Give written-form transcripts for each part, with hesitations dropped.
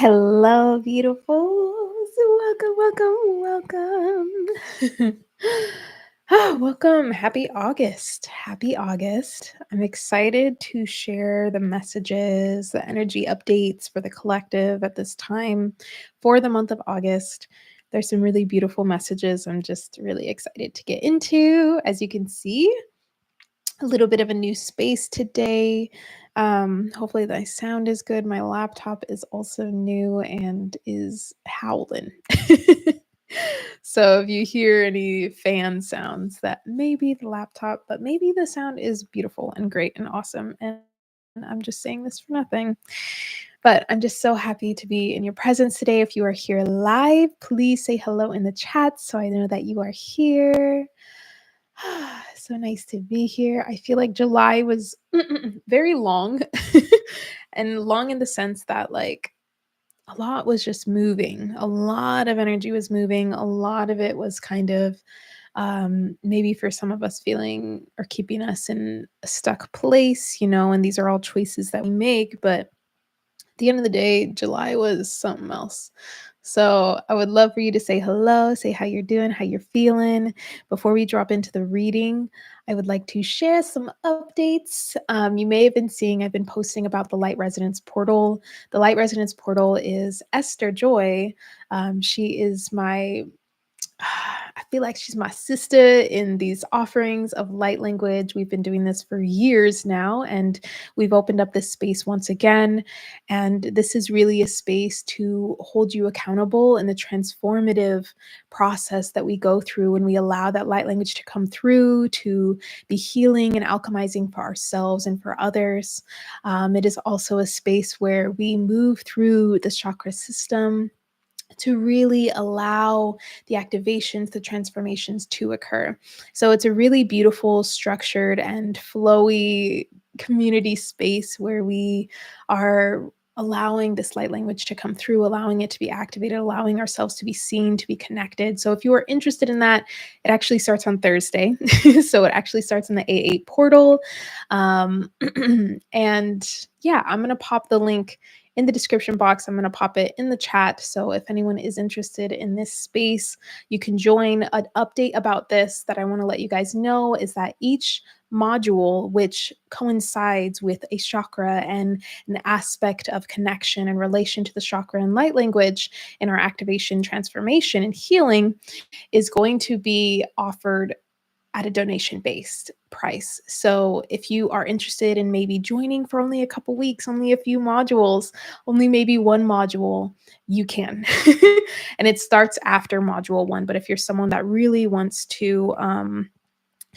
Hello, beautifuls. Welcome. Welcome. Happy August. Happy August. I'm excited to share the messages, the energy updates for the collective at this time for the month of August. There's some really beautiful messages I'm just really excited to get into. As you can see, a little bit of a new space today. Hopefully the sound is good. My laptop is also new and is howling. So if you hear any fan sounds, that may be the laptop, but maybe the sound is beautiful and great and awesome. And I'm just saying this for nothing. But I'm just so happy to be in your presence today. If you are here live, please say hello in the chat so I know that you are here. So nice to be here. I feel like July was very long and long in the sense that like a lot was just moving. A lot of energy was moving. A lot of it was kind of maybe for some of us feeling or keeping us in a stuck place, and these are all choices that we make. But at the end of the day, July was something else. So I would love for you to say hello, say how you're doing, how you're feeling. Before we drop into the reading, I would like to share some updates. You may have been seeing, I've been posting about the Light Resonance Portal. The Light Resonance Portal is Esther Joy. She is I feel like she's my sister in these offerings of light language. We've been doing this for years now, and we've opened up this space once again. And this is really a space to hold you accountable in the transformative process that we go through when we allow that light language to come through, to be healing and alchemizing for ourselves and for others. It is also a space where we move through the chakra system to really allow the activations, the transformations to occur. So it's a really beautiful, structured, and flowy community space where we are allowing this light language to come through, allowing it to be activated, allowing ourselves to be seen, to be connected. So if you are interested in that, it actually starts on Thursday. So it actually starts in the A8 portal. And yeah, I'm going to pop the link in the description box. I'm going to pop it in the chat. So if anyone is interested in this space, you can join. An update about this that I want to let you guys know is that each module, which coincides with a chakra and an aspect of connection and relation to the chakra and light language in our activation, transformation, and healing, is going to be offered at a donation-based price. So if you are interested in maybe joining for only a couple weeks, only a few modules, only maybe one module, you can. And it starts after module 1. But if you're someone that really wants to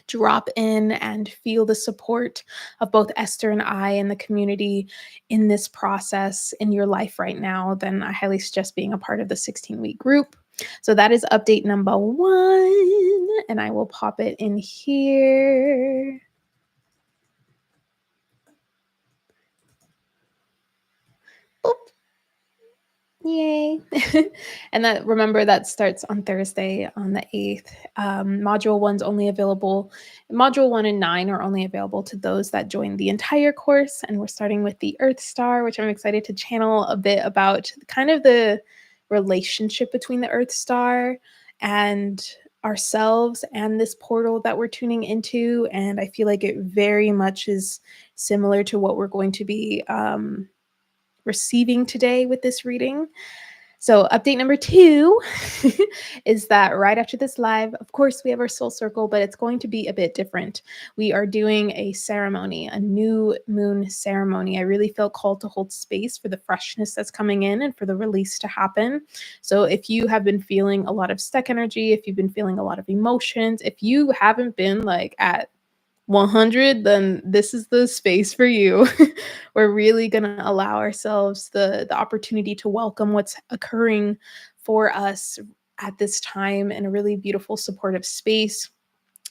drop in and feel the support of both Esther and I and the community in this process in your life right now, then I highly suggest being a part of the 16-week group. So that is update number 1, and I will pop it in here. Boop. Yay. And that, remember, that starts on Thursday on the 8th. Module 1's only available, module 1 and 9 are only available to those that join the entire course. And we're starting with the Earth Star, which I'm excited to channel a bit about kind of the relationship between the Earth Star and ourselves and this portal that we're tuning into. And I feel like it very much is similar to what we're going to be receiving today with this reading. So update number 2 is that right after this live, of course, we have our soul circle, but it's going to be a bit different. We are doing a ceremony, a new moon ceremony. I really feel called to hold space for the freshness that's coming in and for the release to happen. So if you have been feeling a lot of stuck energy, if you've been feeling a lot of emotions, if you haven't been like at 100, then this is the space for you. We're really going to allow ourselves the opportunity to welcome what's occurring for us at this time in a really beautiful, supportive space.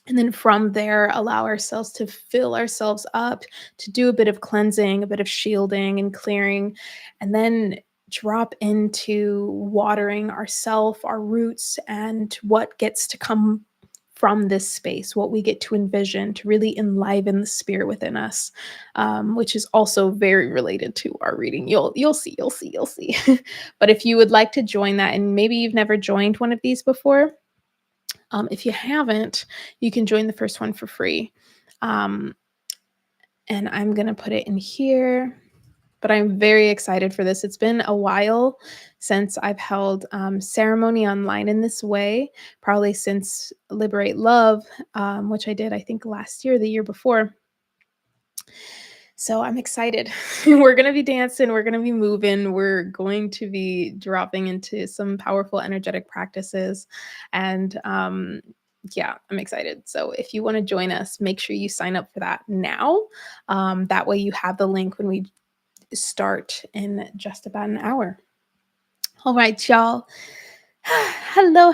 And then from there, allow ourselves to fill ourselves up, to do a bit of cleansing, a bit of shielding and clearing, and then drop into watering ourself, our roots, and what gets to come from this space, what we get to envision to really enliven the spirit within us, which is also very related to our reading. You'll see. But if you would like to join that, and maybe you've never joined one of these before, if you haven't, you can join the first one for free. Um, and I'm gonna put it in here. But I'm very excited for this. It's been a while since I've held ceremony online in this way, probably since Liberate Love, which I did, I think, last year, the year before. So I'm excited. We're going to be dancing, we're going to be moving, we're going to be dropping into some powerful energetic practices. And yeah, I'm excited. So if you want to join us, make sure you sign up for that now. That way you have the link when we start in just about an hour. All right, y'all. Hello.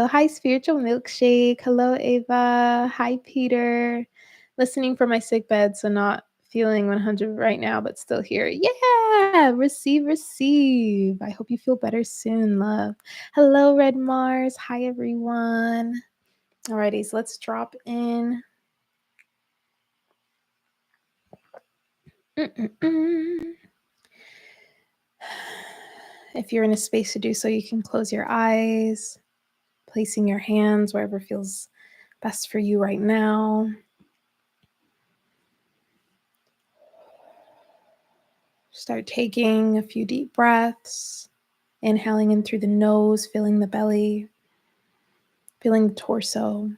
Hi, Spiritual Milkshake. Hello, Ava. Hi, Peter. Listening from my sick bed, so not feeling 100 right now, but still here. Yeah, receive. I hope you feel better soon, love. Hello, Red Mars. Hi, everyone. Alrighty, so let's drop in. If you're in a space to do so, you can close your eyes, placing your hands wherever feels best for you right now. Start taking a few deep breaths, inhaling in through the nose, feeling the belly, feeling the torso,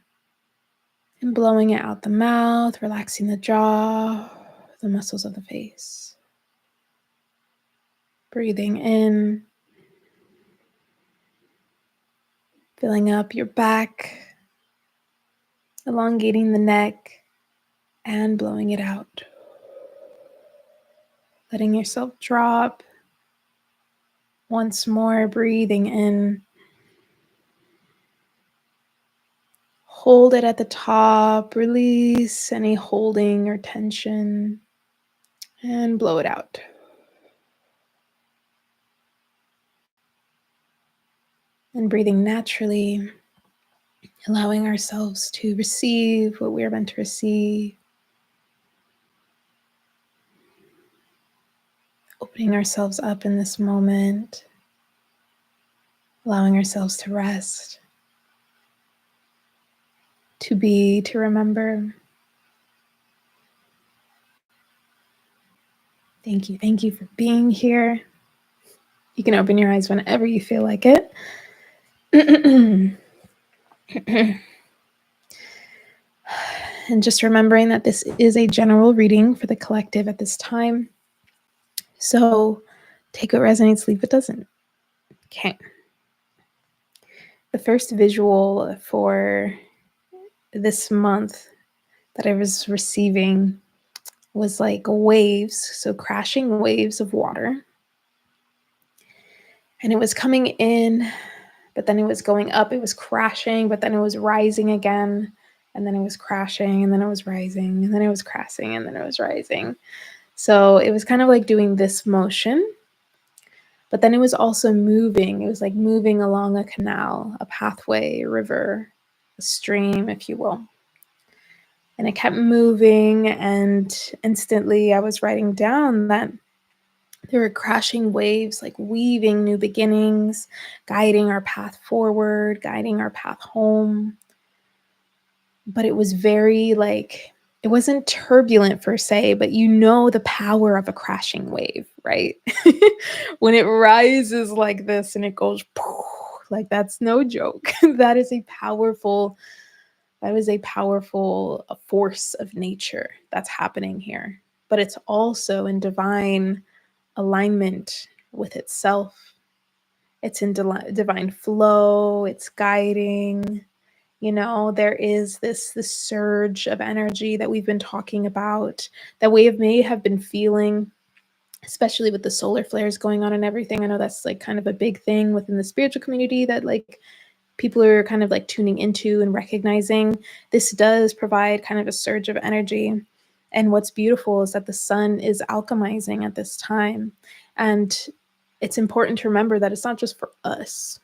and blowing it out the mouth, relaxing the jaw, the muscles of the face. Breathing in, filling up your back, elongating the neck, and blowing it out. Letting yourself drop. Once more, breathing in. Hold it at the top. Release any holding or tension. And blow it out. And breathing naturally, allowing ourselves to receive what we are meant to receive. Opening ourselves up in this moment. Allowing ourselves to rest. To be, to remember. Thank you for being here. You can open your eyes whenever you feel like it. And just remembering that this is a general reading for the collective at this time. So take what resonates, leave what doesn't. Okay. The first visual for this month that I was receiving was like waves, so crashing waves of water. And it was coming in, but then it was going up, it was crashing, but then it was rising again, and then it was crashing, and then it was rising, and then it was crashing, and then it was rising. So it was kind of like doing this motion, but then it was also moving. It was like moving along a canal, a pathway, a river, a stream, if you will. And it kept moving, and instantly I was writing down that there were crashing waves, like weaving new beginnings, guiding our path forward, guiding our path home. But it was very like, it wasn't turbulent per se, but you know the power of a crashing wave, right? When it rises like this and it goes, like that's no joke. That is a powerful force of nature that's happening here. But it's also in divine alignment with itself. It's in divine flow. It's guiding. You know, there is this surge of energy that we've been talking about, that we may have been feeling, especially with the solar flares going on and everything. I know that's like kind of a big thing within the spiritual community that like people are kind of like tuning into and recognizing. This does provide kind of a surge of energy. And what's beautiful is that the sun is alchemizing at this time. And it's important to remember that it's not just for us.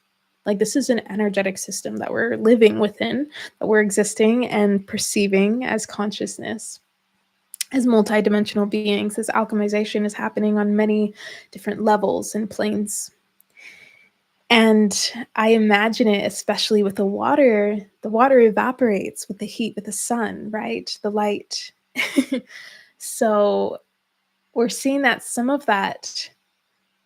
Like, this is an energetic system that we're living within, that we're existing and perceiving as consciousness, as multidimensional beings. This alchemization is happening on many different levels and planes. And I imagine it, especially with the water. The water evaporates with the heat, with the sun, right? The light. So we're seeing that some of that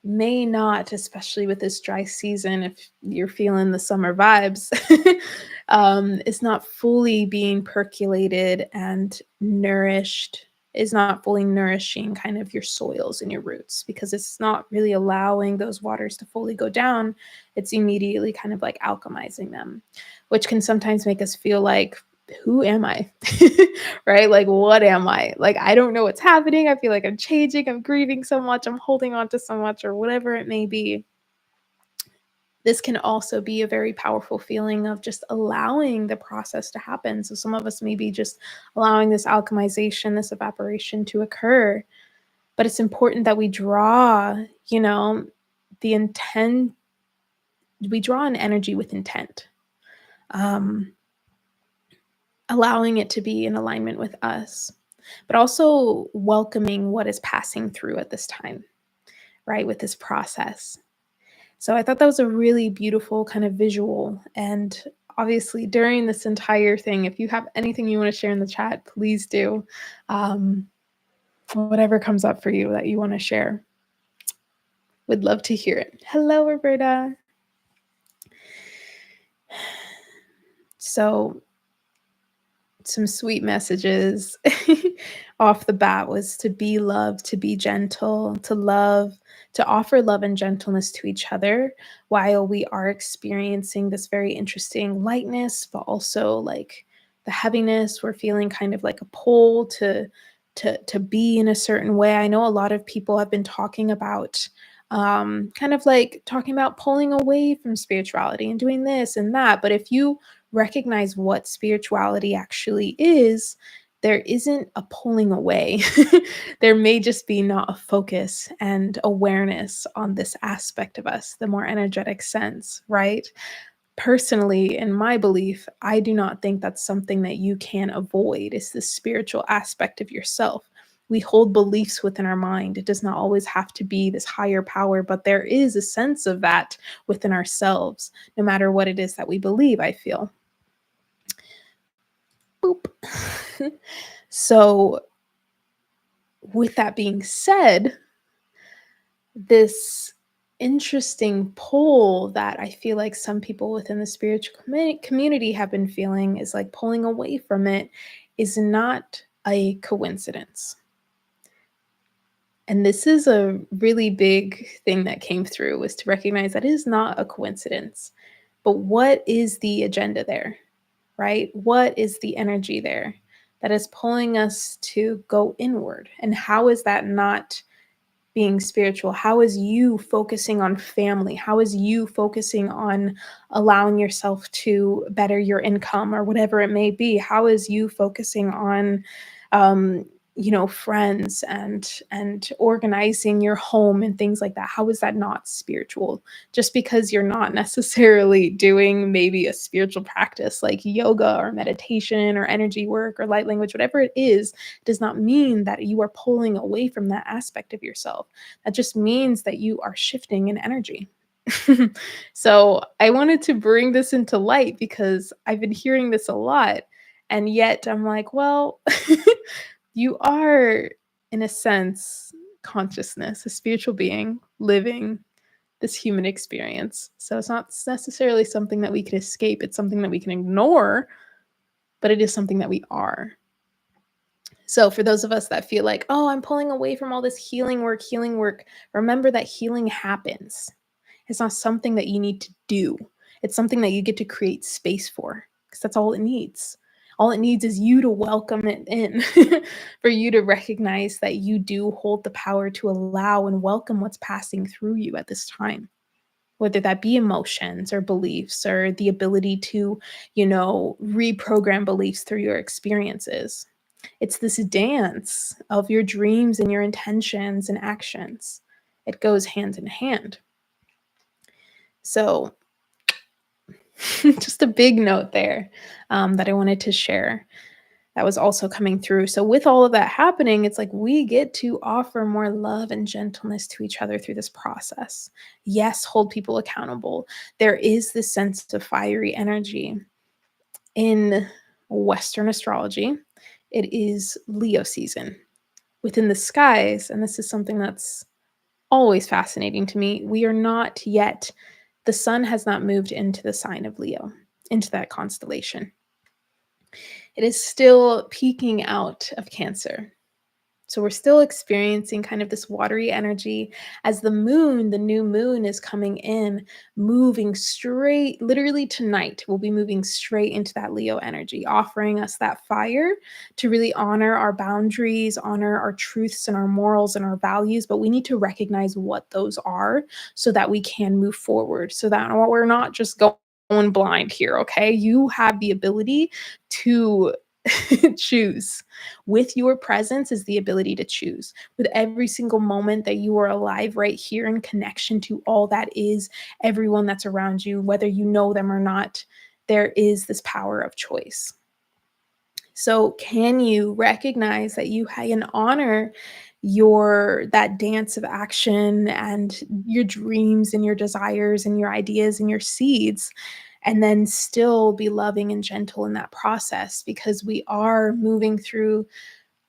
may not, especially with this dry season, if you're feeling the summer vibes, is not fully being percolated and nourished, is not fully nourishing kind of your soils and your roots, because it's not really allowing those waters to fully go down. It's immediately kind of like alchemizing them, which can sometimes make us feel like, who am I? Right? Like, what am I? Like, I don't know what's happening. I feel like I'm changing. I'm grieving so much. I'm holding on to so much, or whatever it may be. This can also be a very powerful feeling of just allowing the process to happen. So, some of us may be just allowing this alchemization, this evaporation to occur. But it's important that we draw, the intent, we draw an energy with intent. Um, Allowing it to be in alignment with us, but also welcoming what is passing through at this time, right? With this process. So I thought that was a really beautiful kind of visual. And obviously, during this entire thing, if you have anything you want to share in the chat, please do. Um, Whatever comes up for you that you want to share. Would love to hear it. Hello, Roberta. So some sweet messages off the bat was to be loved, to be gentle, to love, to offer love and gentleness to each other while we are experiencing this very interesting lightness, but also like the heaviness. We're feeling kind of like a pull to be in a certain way. I know a lot of people have been talking about kind of like talking about pulling away from spirituality and doing this and that. But if you recognize what spirituality actually is, there isn't a pulling away. There may just be not a focus and awareness on this aspect of us, the more energetic sense, right? Personally, in my belief, I do not think that's something that you can avoid. It's the spiritual aspect of yourself. We hold beliefs within our mind. It does not always have to be this higher power, but there is a sense of that within ourselves, no matter what it is that we believe, I feel. Boop. So, with that being said, this interesting pull that I feel like some people within the spiritual community have been feeling is like pulling away from it is not a coincidence. And this is a really big thing that came through, was to recognize that it is not a coincidence. But what is the agenda there, right? What is the energy there that is pulling us to go inward? And how is that not being spiritual? How is you focusing on family? How is you focusing on allowing yourself to better your income or whatever it may be? How is you focusing on friends and organizing your home and things like that? How is that not spiritual? Just because you're not necessarily doing maybe a spiritual practice like yoga or meditation or energy work or light language, whatever it is, does not mean that you are pulling away from that aspect of yourself. That just means that you are shifting in energy. So I wanted to bring this into light because I've been hearing this a lot. And yet I'm like, well, you are, in a sense, consciousness, a spiritual being living this human experience. So it's not necessarily something that we can escape. It's something that we can ignore, but it is something that we are. So for those of us that feel like, oh, I'm pulling away from all this healing work, remember that healing happens. It's not something that you need to do. It's something that you get to create space for, because that's all it needs. All it needs is you to welcome it in, for you to recognize that you do hold the power to allow and welcome what's passing through you at this time, whether that be emotions or beliefs or the ability to, reprogram beliefs through your experiences. It's this dance of your dreams and your intentions and actions. It goes hand in hand. So Just a big note there that I wanted to share that was also coming through. So, with all of that happening, it's like we get to offer more love and gentleness to each other through this process. Yes, hold people accountable. There is this sense of fiery energy in Western astrology. It is Leo season within the skies. And this is something that's always fascinating to me. We are not yet, the sun has not moved into the sign of Leo, into that constellation. It is still peeking out of Cancer. So we're still experiencing kind of this watery energy as the moon, the new moon is coming in, moving straight, literally tonight, we'll be moving straight into that Leo energy, offering us that fire to really honor our boundaries, honor our truths and our morals and our values. But we need to recognize what those are so that we can move forward, so that we're not just going blind here. Okay. You have the ability to choose. With your presence is the ability to choose. With every single moment that you are alive right here in connection to all that is, everyone that's around you, whether you know them or not, there is this power of choice. So, can you recognize that you can honor your that dance of action and your dreams and your desires and your ideas and your seeds, and then still be loving and gentle in that process, because we are moving through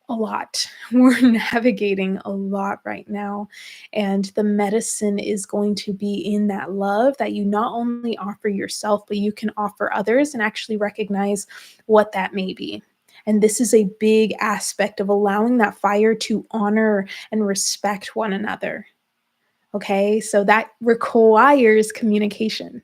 a lot. We're navigating a lot right now. And the medicine is going to be in that love that you not only offer yourself, but you can offer others, and actually recognize what that may be. And this is a big aspect of allowing that fire to honor and respect one another. Okay. So that requires communication.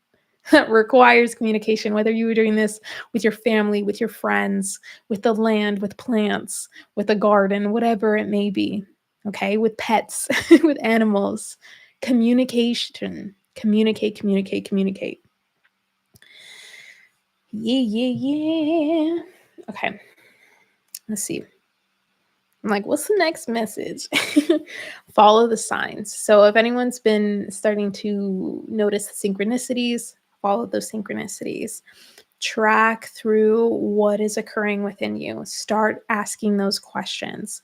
That requires communication, whether you were doing this with your family, with your friends, with the land, with plants, with a garden, whatever it may be. Okay. With pets, with animals. Communication. Communicate, communicate, communicate. Yeah, yeah, yeah. Okay. Let's see. I'm like, what's the next message? Follow the signs. So if anyone's been starting to notice the synchronicities, follow those synchronicities. Track through what is occurring within you. Start asking those questions.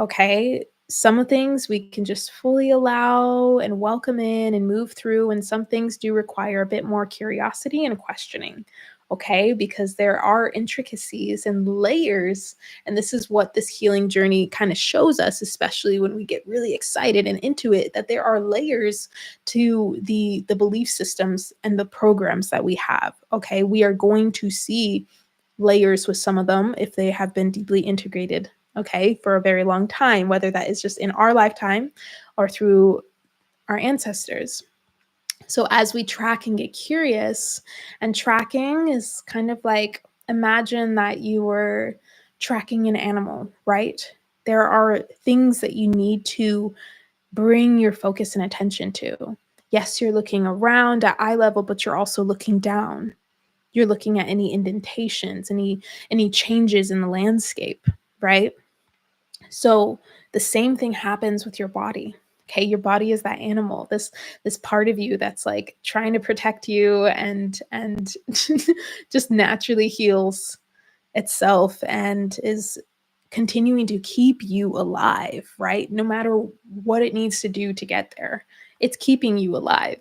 Okay. Some things we can just fully allow and welcome in and move through, and some things do require a bit more curiosity and questioning. Okay, because there are intricacies and layers, and this is what this healing journey kind of shows us, especially when we get really excited and into it, that there are layers to the belief systems and the programs that we have. Okay, we are going to see layers with some of them if they have been deeply integrated, okay, for a very long time, whether that is just in our lifetime or through our ancestors. So as we track and get curious, and tracking is kind of like, imagine that you were tracking an animal, right? There are things that you need to bring your focus and attention to. Yes, you're looking around at eye level, but you're also looking down. You're looking at any indentations, any changes in the landscape, right? So the same thing happens with your body. Okay, your body is that animal, this part of you that's like trying to protect you and just naturally heals itself and is continuing to keep you alive, right? No matter what it needs to do to get there, it's keeping you alive.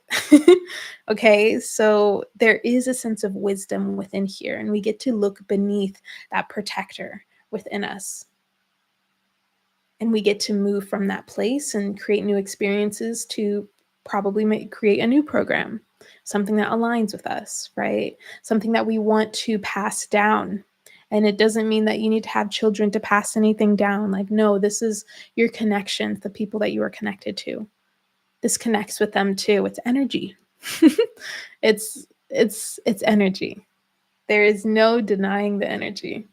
Okay, so there is a sense of wisdom within here, and we get to look beneath that protector within us. And we get to move from that place and create new experiences to probably create a new program, something that aligns with us, right? Something that we want to pass down. And it doesn't mean that you need to have children to pass anything down. Like, no, this is your connection, the people that you are connected to. This connects with them too. It's energy. It's energy. There is no denying the energy,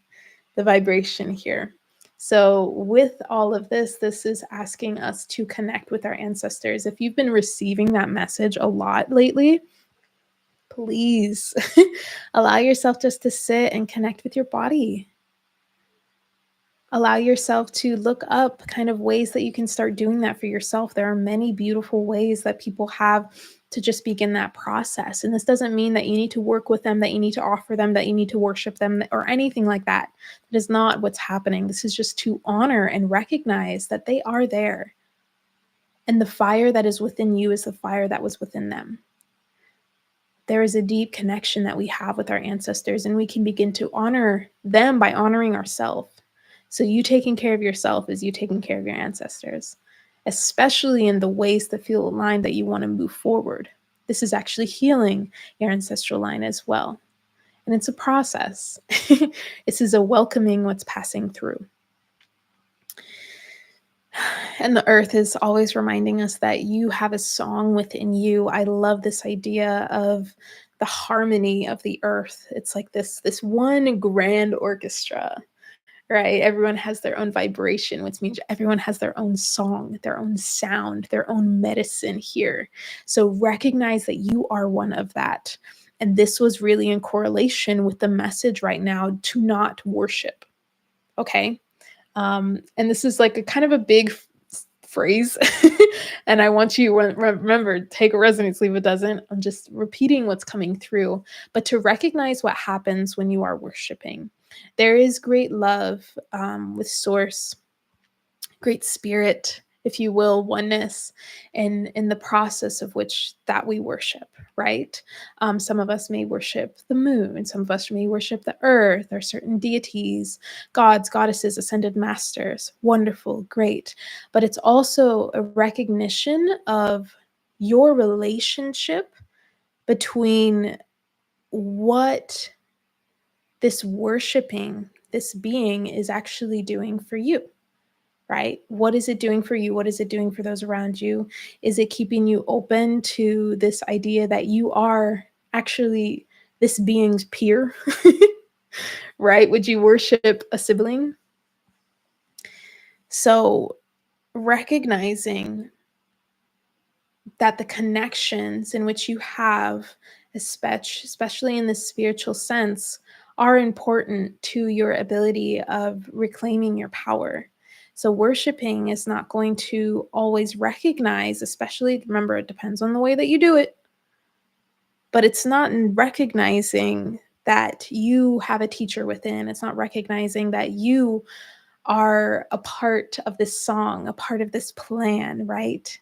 the vibration here. So, with all of this, this is asking us to connect with our ancestors. If you've been receiving that message a lot lately, please allow yourself just to sit and connect with your body. Allow yourself to look up kind of ways that you can start doing that for yourself. There are many beautiful ways that people have to just begin that process. And this doesn't mean that you need to work with them, that you need to offer them, that you need to worship them, or anything like that. That is not what's happening. This is just to honor and recognize that they are there. And the fire that is within you is the fire that was within them. There is a deep connection that we have with our ancestors, and we can begin to honor them by honoring ourselves. So you taking care of yourself is you taking care of your ancestors, especially in the ways that feel aligned that you want to move forward. This is actually healing your ancestral line as well. And it's a process. This is a welcoming what's passing through. And the earth is always reminding us that you have a song within you. I love this idea of the harmony of the earth. It's like this one grand orchestra, right? Everyone has their own vibration, which means everyone has their own song, their own sound, their own medicine here. So recognize that you are one of that. And this was really in correlation with the message right now to not worship. Okay. And this is like a kind of a big phrase. And I want you remember, take a resonance, leave a doesn't. I'm just repeating what's coming through, but to recognize what happens when you are worshiping. There is great love with source, great spirit, if you will, oneness in the process of which that we worship, right? Some of us may worship the moon, some of us may worship the earth or certain deities, gods, goddesses, ascended masters. Wonderful, great. But it's also a recognition of your relationship between what this worshiping, this being is actually doing for you. Right? What is it doing for you? What is it doing for those around you? Is it keeping you open to this idea that you are actually this being's peer? Right? Would you worship a sibling? So, recognizing that the connections in which you have, especially in the spiritual sense, are important to your ability of reclaiming your power. So worshiping is not going to always recognize, especially, remember, it depends on the way that you do it, but it's not in recognizing that you have a teacher within. It's not recognizing that you are a part of this song, a part of this plan, right?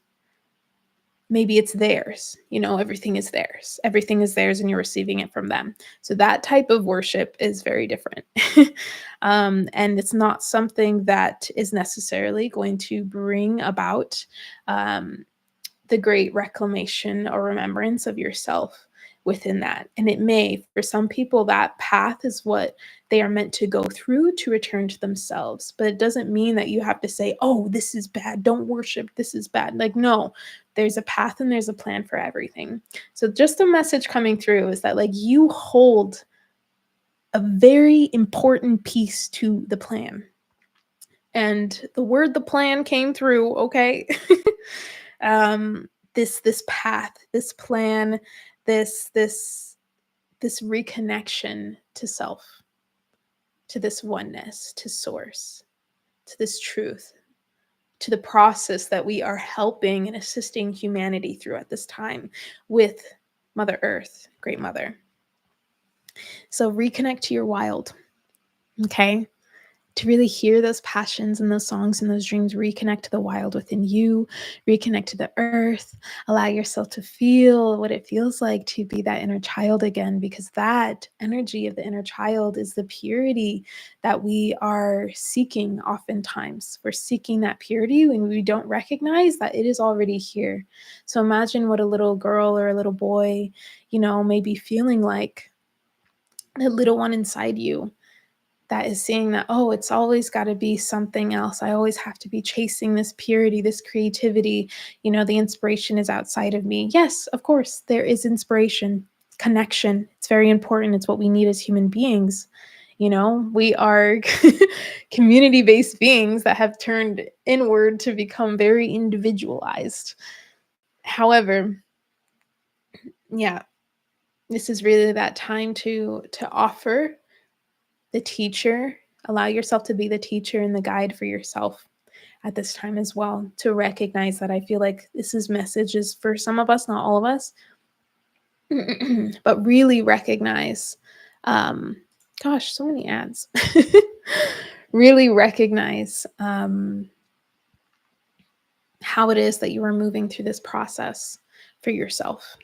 Maybe it's theirs, everything is theirs. Everything is theirs and you're receiving it from them. So that type of worship is very different. And it's not something that is necessarily going to bring about the great reclamation or remembrance of yourself within that. And it may, for some people, that path is what they are meant to go through to return to themselves. But it doesn't mean that you have to say, oh, this is bad. Don't worship. This is bad. Like, no, there's a path and there's a plan for everything. So just a message coming through is that, like, you hold a very important piece to the plan. And the word the plan came through, okay? This path, this plan, this reconnection to self, to this oneness, to source, to this truth, to the process that we are helping and assisting humanity through at this time with Mother Earth, Great Mother. So reconnect to your wild, okay? To really hear those passions and those songs and those dreams, reconnect to the wild within you, reconnect to the earth, allow yourself to feel what it feels like to be that inner child again, because that energy of the inner child is the purity that we are seeking oftentimes. We're seeking that purity when we don't recognize that it is already here. So imagine what a little girl or a little boy, may be feeling like, the little one inside you that is seeing that, oh, it's always got to be something else. I always have to be chasing this purity, this creativity. The inspiration is outside of me. Yes, of course, there is inspiration, connection. It's very important. It's what we need as human beings. We are community-based beings that have turned inward to become very individualized. However, yeah, this is really that time to offer the teacher Allow yourself to be the teacher and the guide for yourself at this time as well, to recognize that I feel like this is messages for some of us, not all of us, but really recognize, um, gosh, so many ads. Really recognize how it is that you are moving through this process for yourself.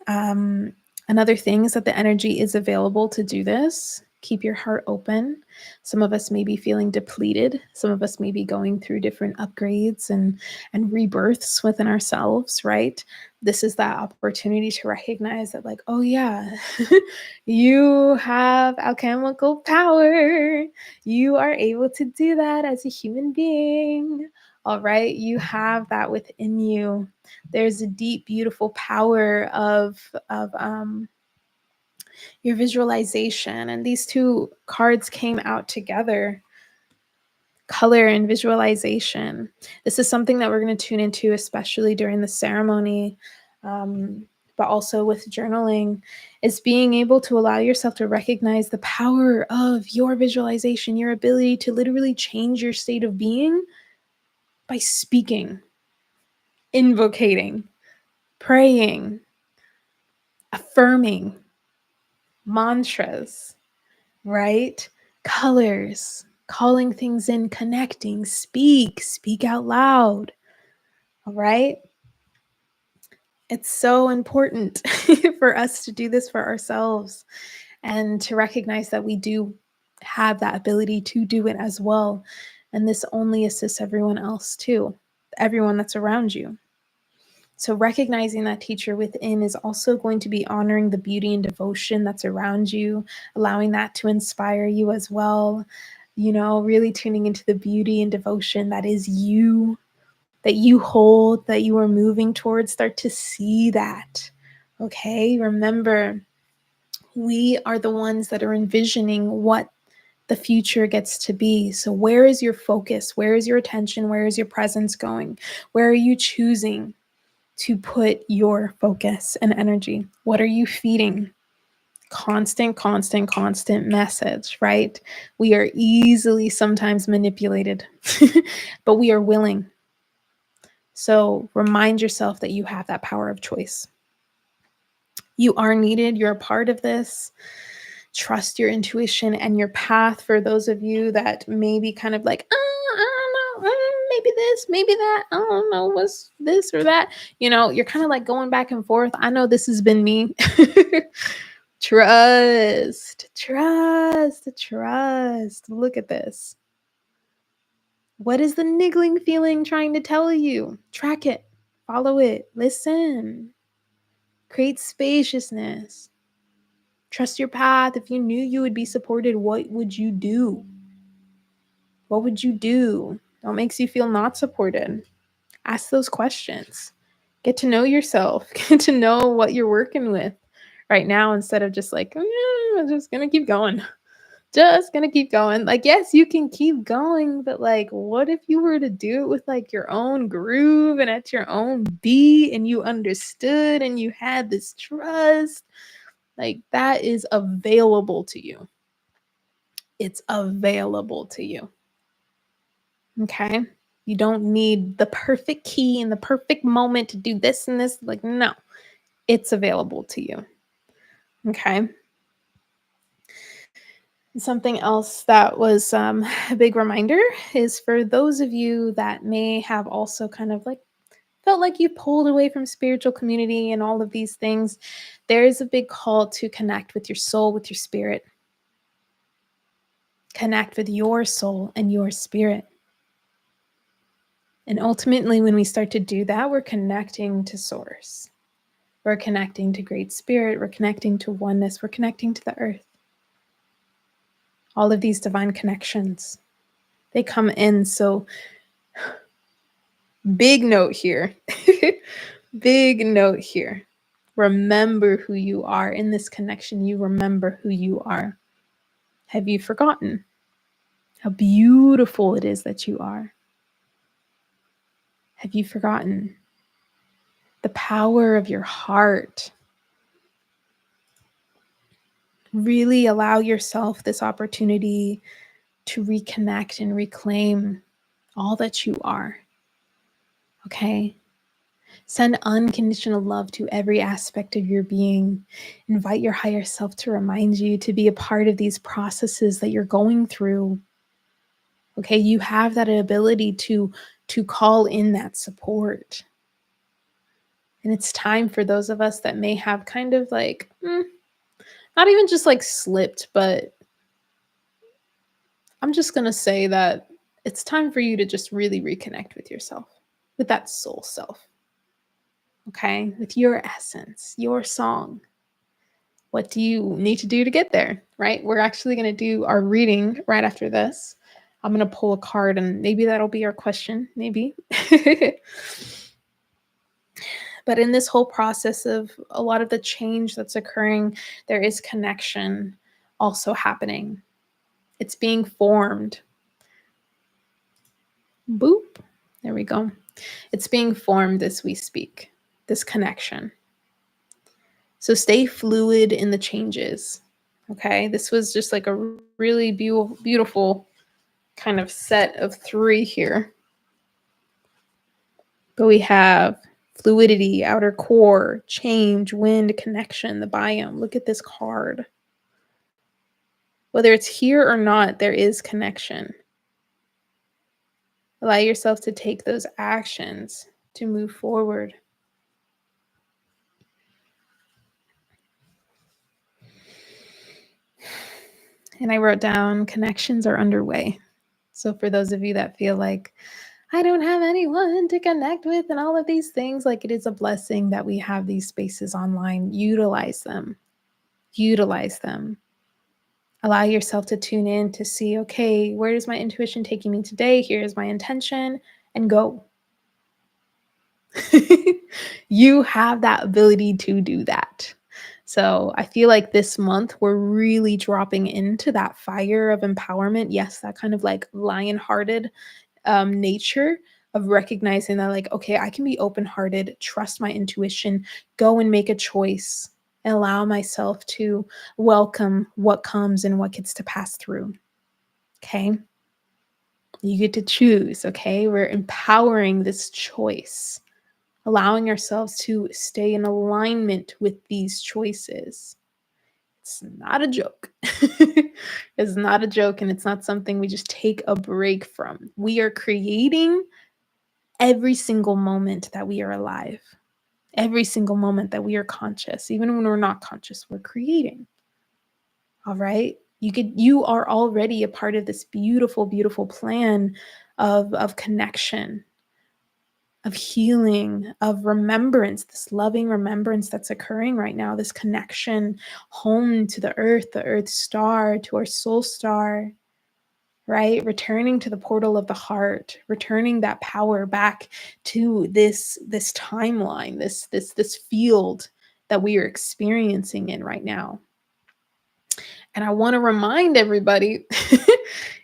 Another thing is that the energy is available to do this. Keep your heart open. Some of us may be feeling depleted. Some of us may be going through different upgrades and rebirths within ourselves, right? This is that opportunity to recognize that, like, oh yeah, you have alchemical power. You are able to do that as a human being. All right, you have that within you. There's a deep, beautiful power of your visualization, and these two cards came out together: color and visualization. This is something that we're going to tune into, especially during the ceremony, but also with journaling, is being able to allow yourself to recognize the power of your visualization, your ability to literally change your state of being by speaking, invocating, praying, affirming, mantras, right? Colors, calling things in, connecting, speak out loud. All right. It's so important for us to do this for ourselves and to recognize that we do have that ability to do it as well. And this only assists everyone else too, everyone that's around you. So recognizing that teacher within is also going to be honoring the beauty and devotion that's around you, allowing that to inspire you as well. You know, really tuning into the beauty and devotion that is you, that you hold, that you are moving towards. Start to see that. Okay, remember, we are the ones that are envisioning what the future gets to be. So where is your focus? Where is your attention? Where is your presence going? Where are you choosing to put your focus and energy? What are you feeding? Constant message, right? We are easily sometimes manipulated, but we are willing. So remind yourself that you have that power of choice. You are needed. You're a part of this. Trust your intuition and your path. For those of you that may be kind of like, I don't know, maybe this, maybe that, I don't know, what's this or that. You know, you're kind of like going back and forth. I know this has been me. Trust. Look at this. What is the niggling feeling trying to tell you? Track it, follow it, listen, create spaciousness. Trust your path. If you knew you would be supported, what would you do? What would you do? What makes you feel not supported? Ask those questions. Get to know yourself. Get to know what you're working with right now, instead of just like, I'm just going to keep going. Just going to keep going. Like, yes, you can keep going, but like, what if you were to do it with like your own groove and at your own beat, and you understood and you had this trust? Like, that is available to you. It's available to you. Okay? You don't need the perfect key and the perfect moment to do this and this. Like, no, it's available to you. Okay? Something else that was a big reminder is for those of you that may have also kind of like felt like you pulled away from spiritual community and all of these things, there is a big call to connect with your soul, with your spirit. Connect with your soul and your spirit. And ultimately, when we start to do that, we're connecting to source. We're connecting to Great Spirit. We're connecting to oneness. We're connecting to the earth. All of these divine connections, they come in. So big note here. Big note here. Remember who you are in this connection. You remember who you are. Have you forgotten how beautiful it is that you are? Have you forgotten the power of your heart? Really allow yourself this opportunity to reconnect and reclaim all that you are. Okay? Send unconditional love to every aspect of your being. Invite your higher self to remind you to be a part of these processes that you're going through. Okay, you have that ability to call in that support. And it's time for those of us that may have kind of like not even just like slipped, but I'm just going to say that it's time for you to just really reconnect with yourself, with that soul self. Okay, with your essence, your song. What do you need to do to get there, right? We're actually going to do our reading right after this. I'm going to pull a card and maybe that'll be our question, maybe. But in this whole process of a lot of the change that's occurring, there is connection also happening. It's being formed. Boop. There we go. It's being formed as we speak, this connection. So stay fluid in the changes. Okay. This was just like a really beautiful kind of set of 3 here. But we have fluidity, outer core, change, wind, connection, the biome. Look at this card. Whether it's here or not, there is connection. Allow yourself to take those actions to move forward. And I wrote down connections are underway. So for those of you that feel like, I don't have anyone to connect with and all of these things, like it is a blessing that we have these spaces online. Utilize them. Utilize them. Allow yourself to tune in to see, okay, where is my intuition taking me today? Here's my intention, and go. You have that ability to do that. So I feel like this month we're really dropping into that fire of empowerment. Yes, that kind of like lion-hearted nature of recognizing that, like, okay, I can be open-hearted, trust my intuition, go and make a choice, and allow myself to welcome what comes and what gets to pass through. Okay. You get to choose. Okay. We're empowering this choice, allowing ourselves to stay in alignment with these choices. It's not a joke. It's not a joke, and it's not something we just take a break from. We are creating every single moment that we are alive, every single moment that we are conscious. Even when we're not conscious, we're creating. All right. You are already a part of this beautiful, beautiful plan of connection, of healing, of remembrance, this loving remembrance that's occurring right now, this connection home to the earth star, to our soul star, right? Returning to the portal of the heart, returning that power back to this timeline, this field that we are experiencing in right now. And I want to remind everybody,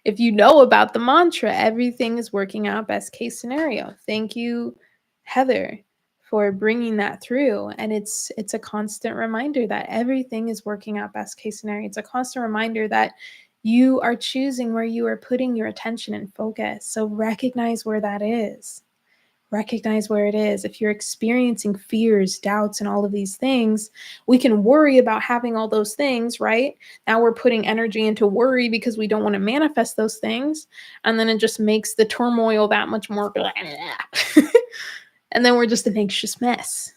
if you know about the mantra, everything is working out best case scenario. Thank you, Heather, for bringing that through. And it's a constant reminder that everything is working out best case scenario. It's a constant reminder that you are choosing where you are putting your attention and focus. So recognize where that is. Recognize where it is. If you're experiencing fears, doubts, and all of these things, we can worry about having all those things, right? Now we're putting energy into worry because we don't want to manifest those things. And then it just makes the turmoil that much more. And then we're just an anxious mess.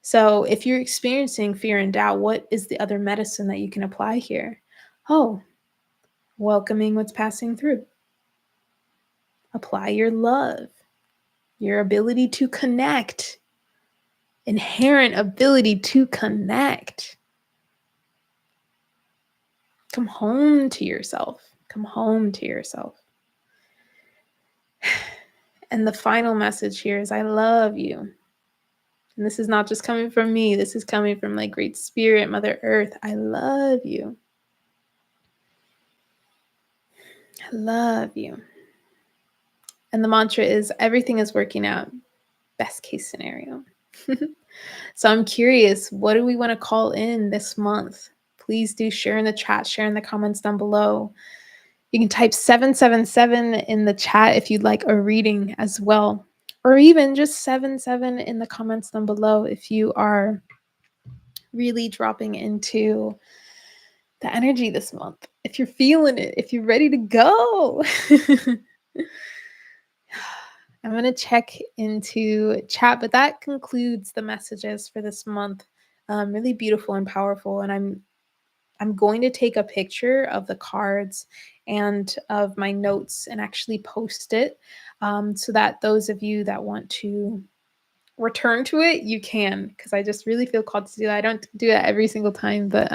So if you're experiencing fear and doubt, what is the other medicine that you can apply here? Oh, welcoming what's passing through. Apply your love, your ability to connect, inherent ability to connect. Come home to yourself. Come home to yourself. And the final message here is I love you. And this is not just coming from me. This is coming from like Great Spirit, Mother Earth. I love you. I love you. And the mantra is everything is working out. Best case scenario. So I'm curious, what do we want to call in this month? please do share in the chat, share in the comments down below. You can type 777 in the chat if you'd like a reading as well, or even just 77 in the comments down below if you are really dropping into the energy this month. If you're feeling it, if you're ready to go. I'm going to check into chat, but that concludes the messages for this month. Really beautiful and powerful. And I'm going to take a picture of the cards and of my notes and actually post it, so that those of you that want to return to it, you can, because I just really feel called to do that. I don't do that every single time, but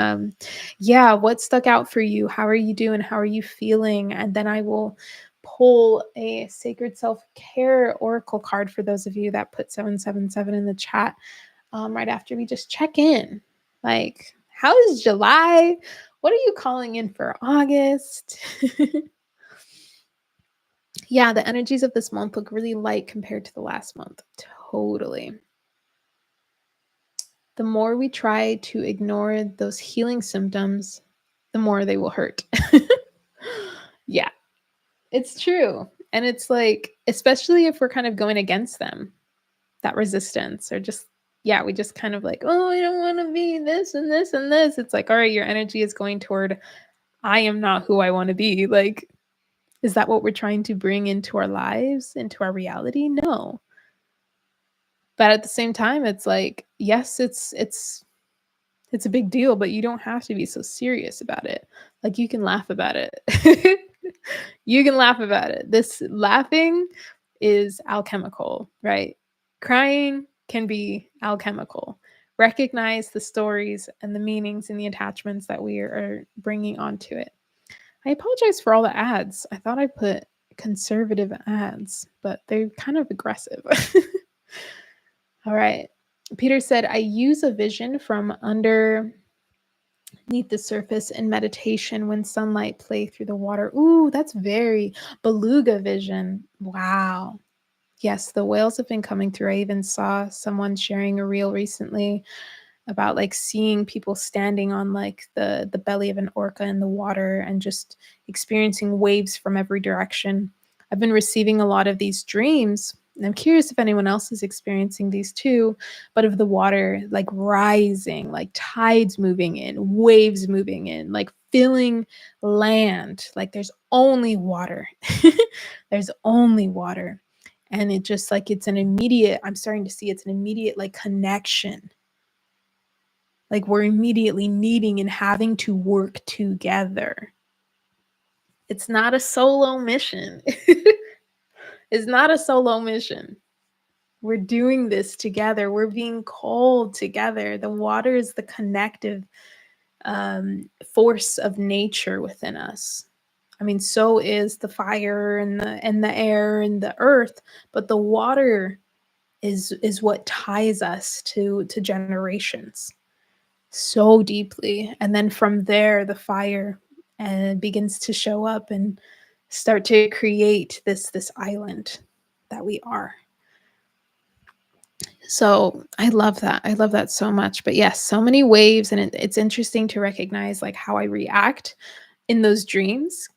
yeah, what stuck out for you? How are you doing? How are you feeling? And then I will pull a sacred self-care oracle card for those of you that put 777 in the chat, right after we just check in. Like, how is July? What are you calling in for August? Yeah, the energies of this month look really light compared to the last month. Totally. The more we try to ignore those healing symptoms, the more they will hurt. Yeah, it's true. And it's like, especially if we're kind of going against them, that resistance, or just, yeah, we just kind of like, oh, I don't want to be this and this and this. It's like, all right, your energy is going toward, I am not who I want to be. Like, is that what we're trying to bring into our lives, into our reality? No. But at the same time, it's like, yes, it's a big deal, but you don't have to be so serious about it. Like, you can laugh about it. You can laugh about it. This laughing is alchemical, right? Crying can be alchemical. Recognize the stories and the meanings and the attachments that we are bringing onto it. I apologize for all the ads. I thought I put conservative ads, but they're kind of aggressive. All right. Peter said, I use a vision from underneath the surface in meditation when sunlight play through the water. Ooh, that's very beluga vision. Wow. Yes, the whales have been coming through. I even saw someone sharing a reel recently about like seeing people standing on like the belly of an orca in the water and just experiencing waves from every direction. I've been receiving a lot of these dreams, and I'm curious if anyone else is experiencing these too, but of the water like rising, like tides moving in, waves moving in, like filling land. Like there's only water. There's only water. And it just like it's an immediate, I'm starting to see it's an immediate like connection. Like we're immediately needing and having to work together. It's not a solo mission. It's not a solo mission. We're doing this together. We're being called together. The water is the connective force of nature within us. I mean, so is the fire and the air and the earth, but the water is what ties us to generations so deeply. And then from there, the fire begins to show up and start to create this island that we are. So I love that. I love that so much. But yes, so many waves, and it's interesting to recognize like how I react in those dreams,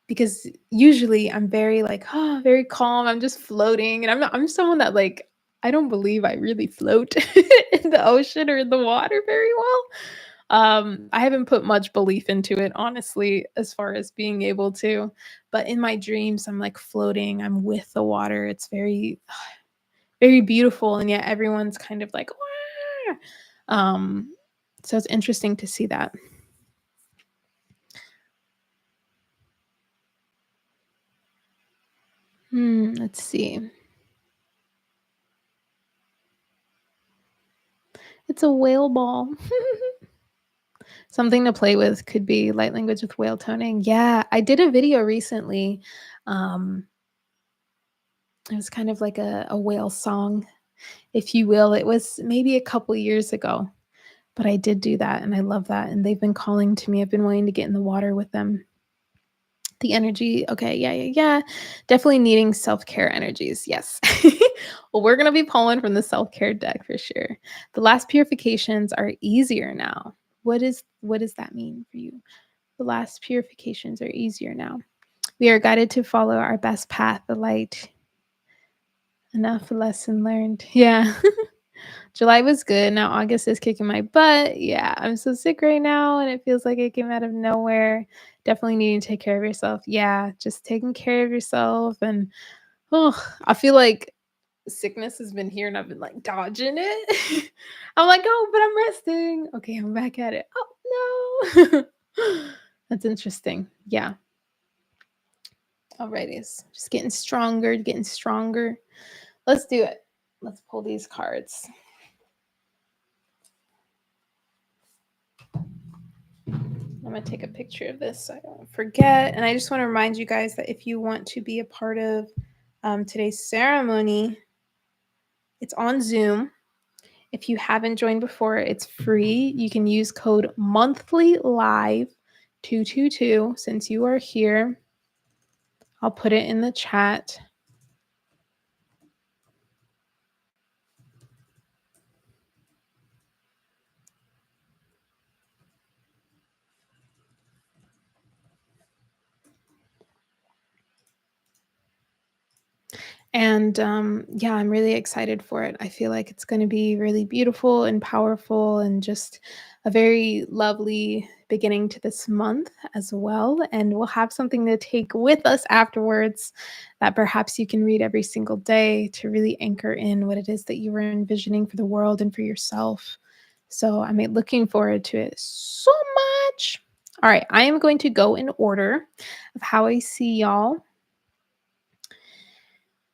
because usually I'm very like, oh, very calm. I'm just floating, and I'm someone that like, I don't believe I really float in the ocean or in the water very well. I haven't put much belief into it, honestly, as far as being able to. But in my dreams, I'm like floating. I'm with the water. It's very, very beautiful, and yet everyone's kind of like, wah! So it's interesting to see that. Let's see. It's a whale ball. Something to play with could be light language with whale toning. Yeah, I did a video recently. Um, it was kind of like a whale song, if you will. It was maybe a couple years ago, but I did do that, and I love that. And they've been calling to me. I've been wanting to get in the water with them. The energy, okay, yeah. Definitely needing self-care energies, yes. Well, we're gonna be pulling from the self-care deck for sure. The last purifications are easier now. what does that mean for you? The last purifications are easier now. We are guided to follow our best path, the light. Enough lesson learned. Yeah. July was good. Now August is kicking my butt. Yeah, I'm so sick right now and it feels like it came out of nowhere. Definitely needing to take care of yourself. Yeah, just taking care of yourself. And oh, I feel like sickness has been here and I've been like dodging it. I'm like, oh, but I'm resting. Okay, I'm back at it. Oh no. That's interesting. Yeah. Alrighty. Just getting stronger, getting stronger. Let's do it. Let's pull these cards. I'm going to take a picture of this so I don't forget. And I just want to remind you guys that if you want to be a part of today's ceremony, it's on Zoom. If you haven't joined before, it's free. You can use code monthlylive222 since you are here. I'll put it in the chat. And yeah, I'm really excited for it. I feel like it's going to be really beautiful and powerful and just a very lovely beginning to this month as well. And we'll have something to take with us afterwards that perhaps you can read every single day to really anchor in what it is that you were envisioning for the world and for yourself. So I'm looking forward to it so much. All right, I am going to go in order of how I see y'all.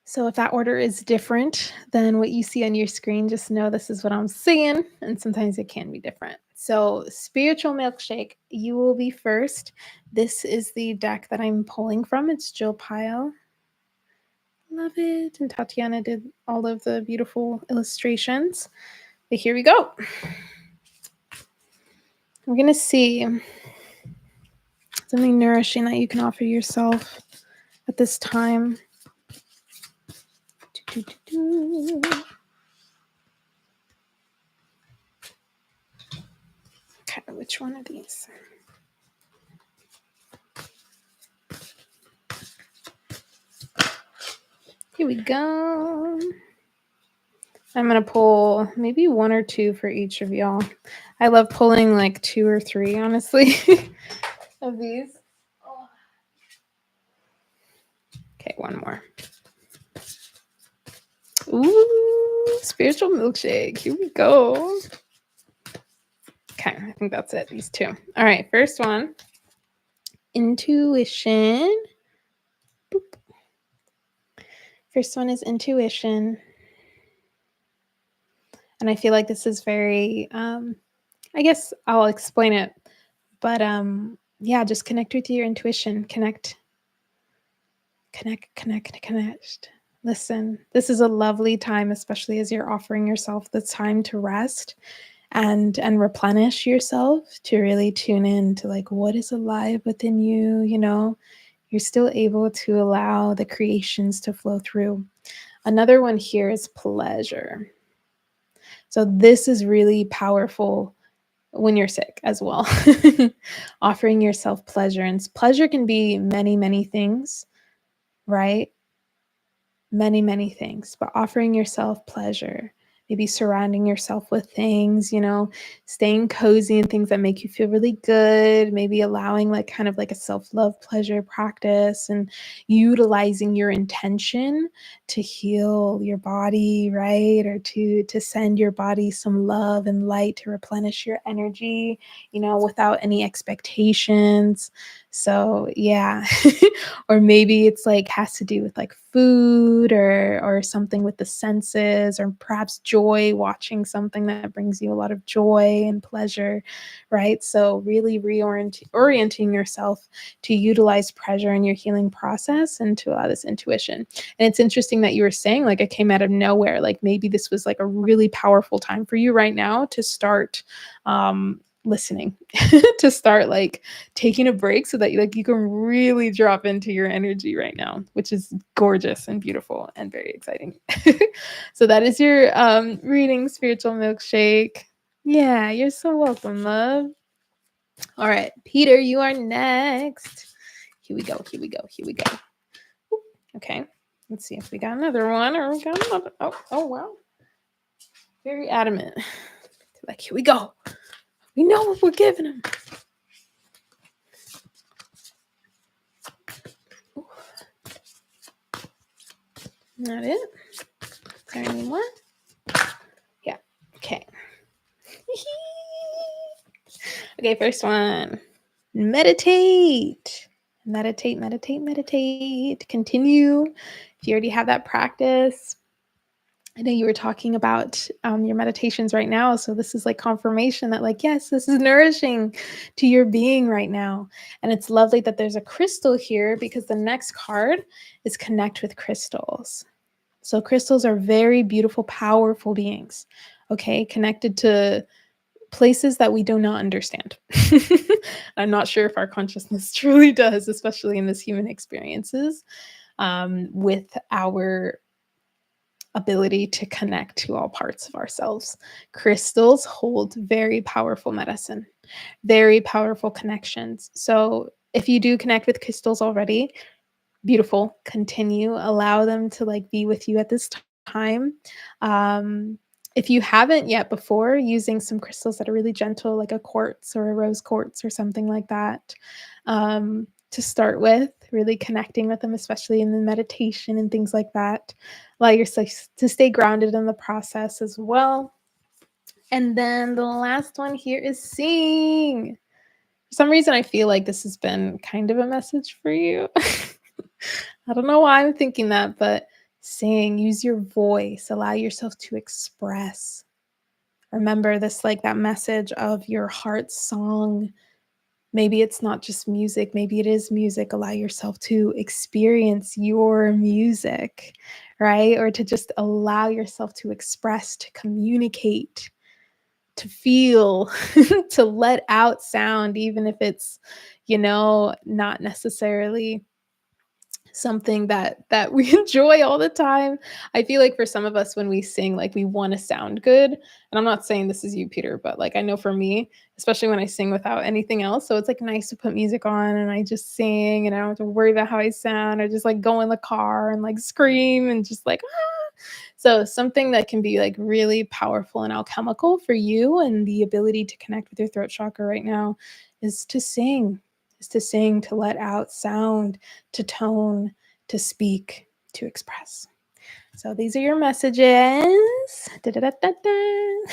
So if that order is different than what you see on your screen, just know this is what I'm seeing, and sometimes it can be different. So spiritual milkshake, you will be first. This is the deck that I'm pulling from. It's Jill Pyle. Love it. And Tatiana did all of the beautiful illustrations. But here we go. We're going to see something nourishing that you can offer yourself at this time. Okay, which one of these? Here we go. I'm going to pull maybe one or two for each of y'all. I love pulling like 2 or 3, honestly, of these. Okay, one more. Ooh, spiritual milkshake. Here we go. Okay, I think that's it. These 2. All right, first one. Intuition. Boop. First one is intuition. And I feel like this is very, I guess I'll explain it. But yeah, just connect with your intuition. Connect. Listen, this is a lovely time, especially as you're offering yourself the time to rest and replenish yourself, to really tune in to like what is alive within you. You know, you're still able to allow the creations to flow through. Another one here is pleasure. So this is really powerful when you're sick as well. Offering yourself pleasure, and pleasure can be many, many things, right? Many, many things, but offering yourself pleasure, maybe surrounding yourself with things, you know, staying cozy and things that make you feel really good, maybe allowing like kind of like a self-love pleasure practice and utilizing your intention to heal your body, right? Or to send your body some love and light to replenish your energy, you know, without any expectations. So yeah. Or maybe it's like has to do with like food or something with the senses, or perhaps joy, watching something that brings you a lot of joy and pleasure, right? So really orienting yourself to utilize pleasure in your healing process and to allow this intuition. And it's interesting that you were saying like it came out of nowhere, like maybe this was like a really powerful time for you right now to start listening, to start like taking a break so that like you can really drop into your energy right now, which is gorgeous and beautiful and very exciting. So that is your reading, spiritual milkshake. Yeah, you're so welcome, love. All right, Peter, you are next. Here we go. Here we go. Here we go. Okay. Let's see if we got another one or we got another. Oh, wow. Very adamant. Like, here we go. We know what we're giving him. Not it. Is there any more? Yeah. Okay. Okay, first one. Meditate. Meditate, meditate, meditate. Continue. If you already have that practice, I know you were talking about your meditations right now. So this is like confirmation that like, yes, this is nourishing to your being right now. And it's lovely that there's a crystal here because the next card is connect with crystals. So crystals are very beautiful, powerful beings, okay, connected to places that we do not understand. I'm not sure if our consciousness truly does, especially in this human experiences, with our ability to connect to all parts of ourselves. Crystals hold very powerful medicine, very powerful connections. So if you do connect with crystals already, beautiful, continue, allow them to like be with you at this time. If you haven't yet before, using some crystals that are really gentle, like a quartz or a rose quartz or something like that, to start with, really connecting with them, especially in the meditation and things like that. Allow yourself to stay grounded in the process as well. And then the last one here is sing. For some reason, I feel like this has been kind of a message for you. I don't know why I'm thinking that, but sing, use your voice, allow yourself to express. Remember this, like that message of your heart's song. Maybe it's not just music, maybe it is music. Allow yourself to experience your music, right? Or to just allow yourself to express, to communicate, to feel, to let out sound, even if it's, not necessarily something that we enjoy all the time. I feel like for some of us when we sing, like we want to sound good. And I'm not saying this is you, Peter, but like I know for me, especially when I sing without anything else. So it's like nice to put music on and I just sing and I don't have to worry about how I sound. I just like go in the car and like scream and just like ah. So something that can be like really powerful and alchemical for you and the ability to connect with your throat chakra right now is to sing, to let out sound, to tone, to speak, to express. So these are your messages. Da-da-da-da-da.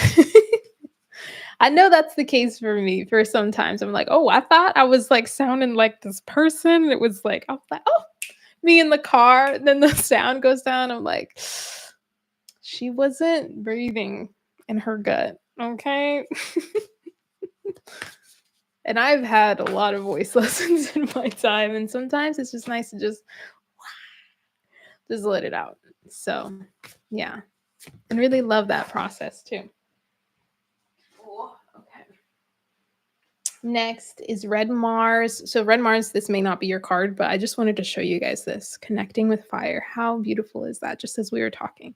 I know that's the case for me. For sometimes I'm like, oh, I thought I was like sounding like this person. It was like, I was like, oh, me in the car. Then the sound goes down. I'm like, she wasn't breathing in her gut. Okay. And I've had a lot of voice lessons in my time, and sometimes it's just nice to just let it out. So, yeah, and really love that process too. Oh, okay. Next is Red Mars. So, Red Mars, this may not be your card, but I just wanted to show you guys this connecting with fire. How beautiful is that? Just as we were talking.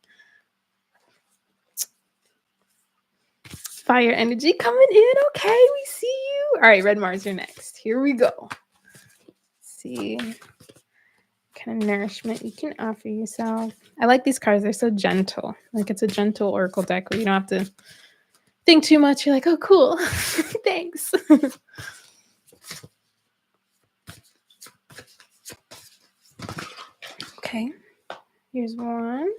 Fire energy coming in. Okay, we see you. All right, Red Mars, you're next. Here we go. Let's see what kind of nourishment you can offer yourself. I like these cards. They're so gentle. Like it's a gentle oracle deck where you don't have to think too much. You're like, oh, cool. Thanks. Okay. Here's one.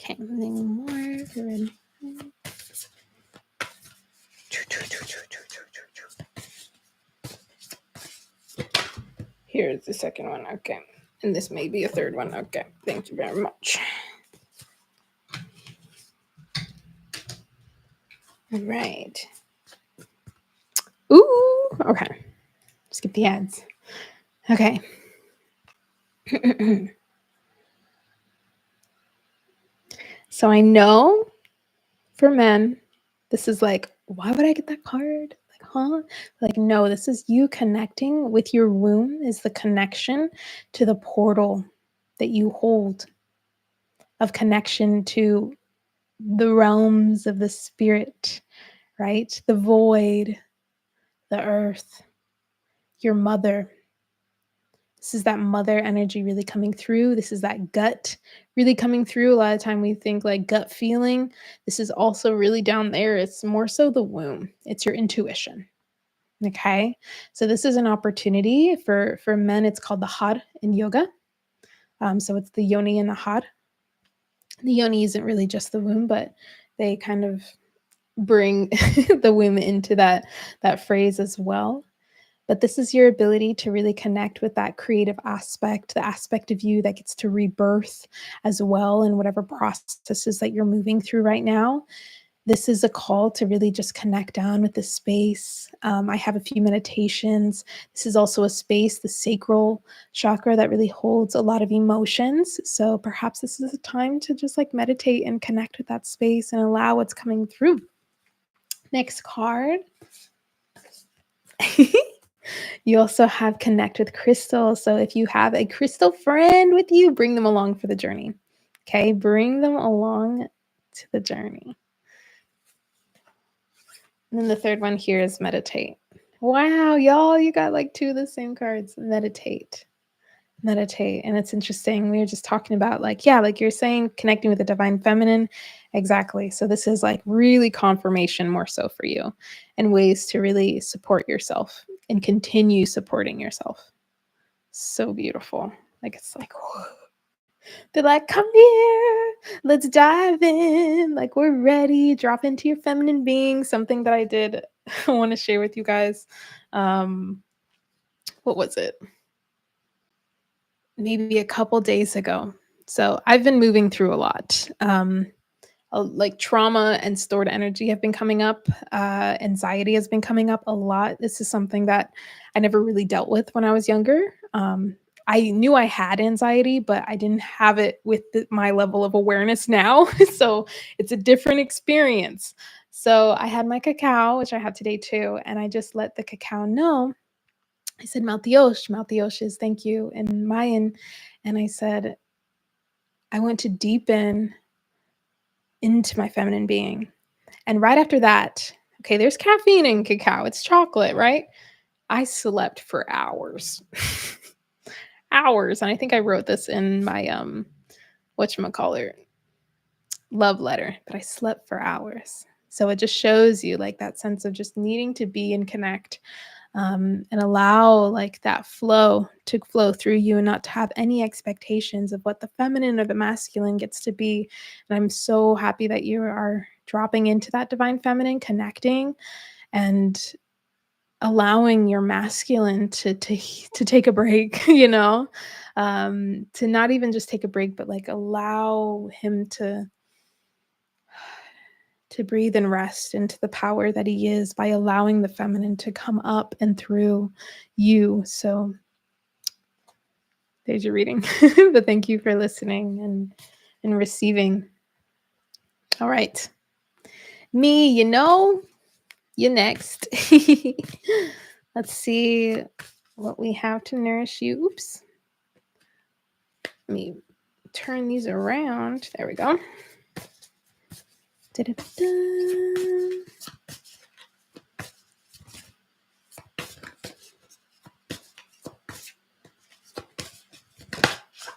Okay, one more. Red. Here's the second one. Okay. And this may be a third one. Okay. Thank you very much. All right. Ooh. Okay. Skip the ads. Okay. So I know for men, this is like, why would I get that card? Like, huh? Like, no, this is you connecting with your womb, is the connection to the portal that you hold of connection to the realms of the spirit, right? The void, the earth, your mother. This is that mother energy really coming through. This is that gut really coming through. A lot of time we think like gut feeling. This is also really down there. It's more so the womb. It's your intuition. Okay. So this is an opportunity for men. It's called the had in yoga. So it's the yoni and the had. The yoni isn't really just the womb, but they kind of bring the womb into that phrase as well. But this is your ability to really connect with that creative aspect, the aspect of you that gets to rebirth as well in whatever processes that you're moving through right now. This is a call to really just connect down with the space. I have a few meditations. This is also a space, the sacral chakra, that really holds a lot of emotions. So perhaps this is a time to just like meditate and connect with that space and allow what's coming through. Next card. You also have connect with crystals. So if you have a crystal friend with you, bring them along for the journey. Okay, bring them along to the journey. And then the third one here is meditate. Wow, y'all, you got like two of the same cards. Meditate. Meditate. And it's interesting. We were just talking about like, yeah, like you're saying, connecting with the divine feminine. Exactly. So this is like really confirmation more so for you and ways to really support yourself and continue supporting yourself. So beautiful. Like it's like, whoa. They're like, come here, let's dive in. Like we're ready. Drop into your feminine being. Something that I did I want to share with you guys. What was it? Maybe a couple days ago. So I've been moving through a lot. Like trauma and stored energy have been coming up. Anxiety has been coming up a lot. This is something that I never really dealt with when I was younger. I knew I had anxiety, but I didn't have it with my level of awareness now. So it's a different experience. So I had my cacao, which I have today too, and I just let the cacao know. I said, Maltiosh. Maltiosh is thank you in Mayan. And I said, I want to deepen into my feminine being. And right after that, okay, there's caffeine in cacao. It's chocolate, right? I slept for hours. Hours. And I think I wrote this in my whatchamacallit, love letter, but I slept for hours. So it just shows you like that sense of just needing to be and connect, and allow like that flow to flow through you and not to have any expectations of what the feminine or the masculine gets to be. And I'm so happy that you are dropping into that divine feminine, connecting and allowing your masculine to take a break, to not even just take a break, but like allow him to breathe and rest into the power that he is by allowing the feminine to come up and through you. So there's your reading. But thank you for listening and receiving. All right. Me, you next. Let's see what we have to nourish you. Oops. Let me turn these around. There we go. Da-da-da-da.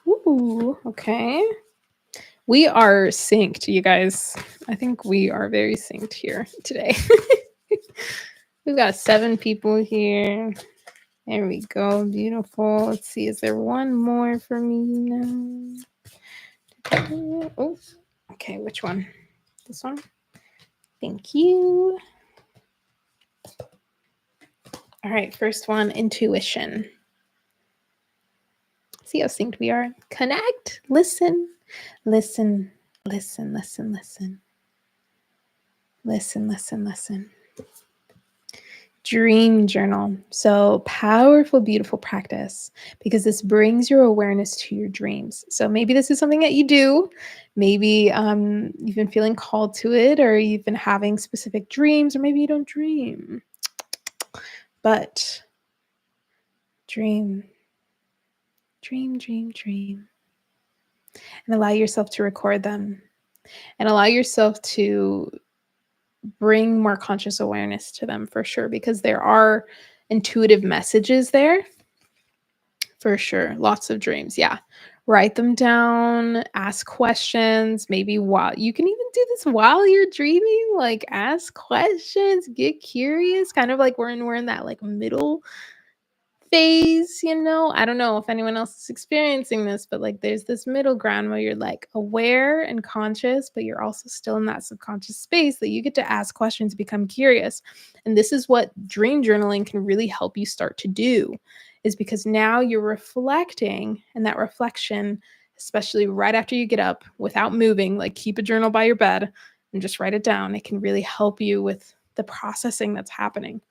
Ooh, okay. We are synced, you guys. I think we are very synced here today. We've got 7 people here. There we go. Beautiful. Let's see. Is there one more for me now? Oh, okay. Which one? This one? Thank you. All right. First one, intuition. See how synced we are? Connect, listen, listen, listen, listen, listen. Listen, listen, listen. Dream journal. So powerful, beautiful practice because this brings your awareness to your dreams. So maybe this is something that you do. Maybe you've been feeling called to it, or you've been having specific dreams, or maybe you don't dream. But dream, dream, dream, dream. And allow yourself to record them and allow yourself to bring more conscious awareness to them for sure, because there are intuitive messages there for sure. Lots of dreams. Yeah. Write them down, ask questions, maybe while you can even do this while you're dreaming, like ask questions, get curious, kind of like we're in that like middle phase, you know? I don't know if anyone else is experiencing this, but like there's this middle ground where you're like aware and conscious, but you're also still in that subconscious space that you get to ask questions, become curious. And this is what dream journaling can really help you start to do, is because now you're reflecting, and that reflection, especially right after you get up without moving, like keep a journal by your bed and just write it down. It can really help you with the processing that's happening.